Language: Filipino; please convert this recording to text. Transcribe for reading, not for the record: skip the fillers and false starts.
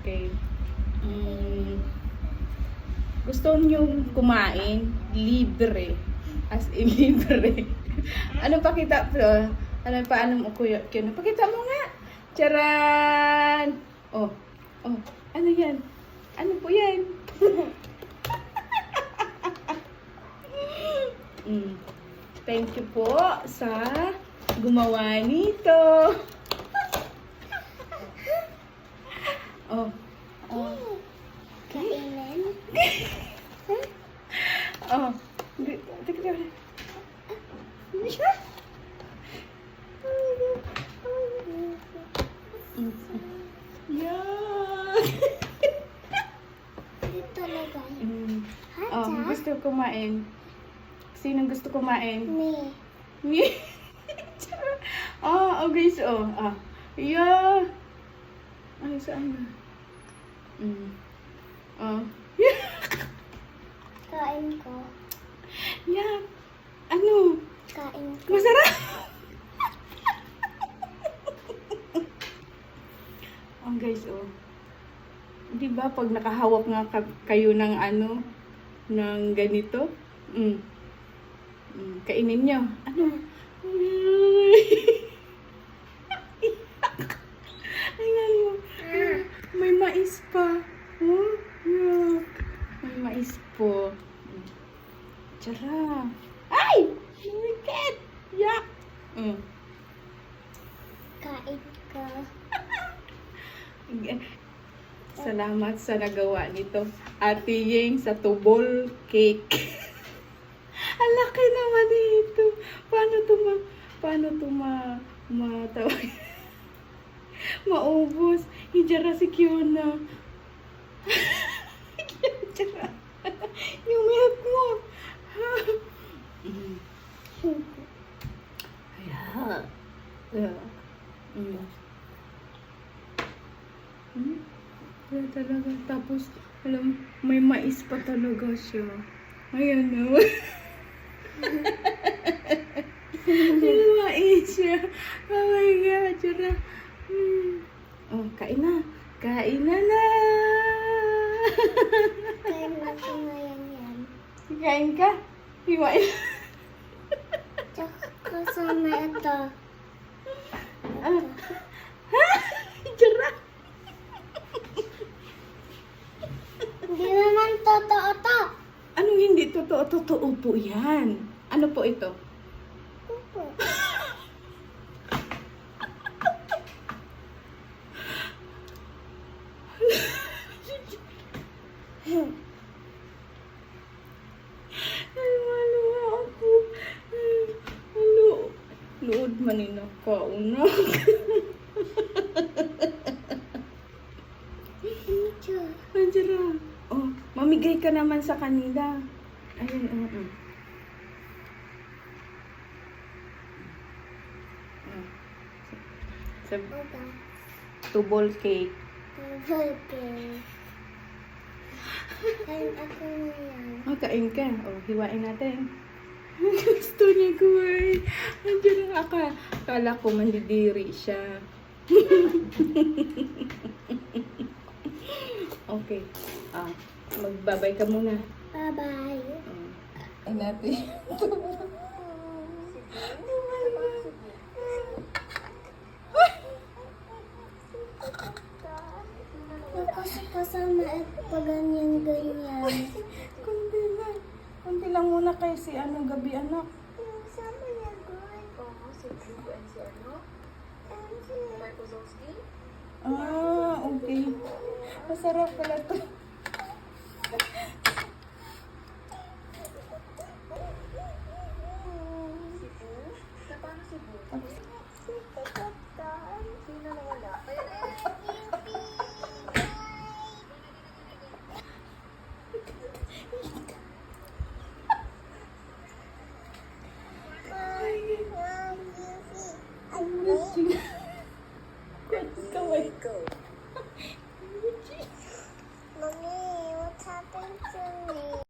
Okay. Gusto niyo kumain? Libre. As in libre. Ano pakita po? Ano paano mo kuya? Pakita mo nga. Charan! Oh. Oh. Ano yan? Ano po yan? Thank you po sa gumawa nito. Oh. Oh. Kainin? Oh. Teka. Yeah. Ito talaga. Oh, gusto kumain. Sinong gusto kumain? Me. Me. Okay, so, yeah. Ay, saan na? Kain ko. Yeah. Ano? Kain ko. Masarap. Guys, di ba pag nakahawak nga kayo ng ano, ng ganito, kainin nyo. Ano? Ayan mo. May mais pa. Oh, yuck. May mais po. Tara. Ay! Wicked! Yuck! Kain ko. Salamat sa nagawa nito. Ate Yeng sa tubol cake. Ang laki naman nito. Paano to maubos? Hijara si Kiona. Hijara. Yung milk mo. Kaya talaga. Tapos, alam, may mais pa talaga siya. Ayan na. May mais siya. Oh my God. Tira. Oh, kain na. Kain na na. Kain na ko ngayon yan. Kain ka? Hiwain. Tsaka kasama ito. Tira. Hindi naman totoo to. Anong hindi totoo? Totoo po yan. Ano po ito? Opo. Ay, maluwa ako. Ano? Lood manina ka. Una. Anjara. Oh, mamigay ka naman sa kanila. Ayun, Sa Opo. tubol cake. Okay. Kain ako ngayon. Kain ka. Hiwain natin. Gusto niya kumain. Andiyan ang akala ko mandidiri siya. Okay. Magbabay ka muna. Bye-bye. Ay natin. Kasi kasama ito ganyan-ganyan. Kunti lang muna kasi gabi anak. Sama niya guys. Oo, si Blue and si ano? And si Markozowski. Okay. Masarap pala to. Si Blue? Paano si Blue?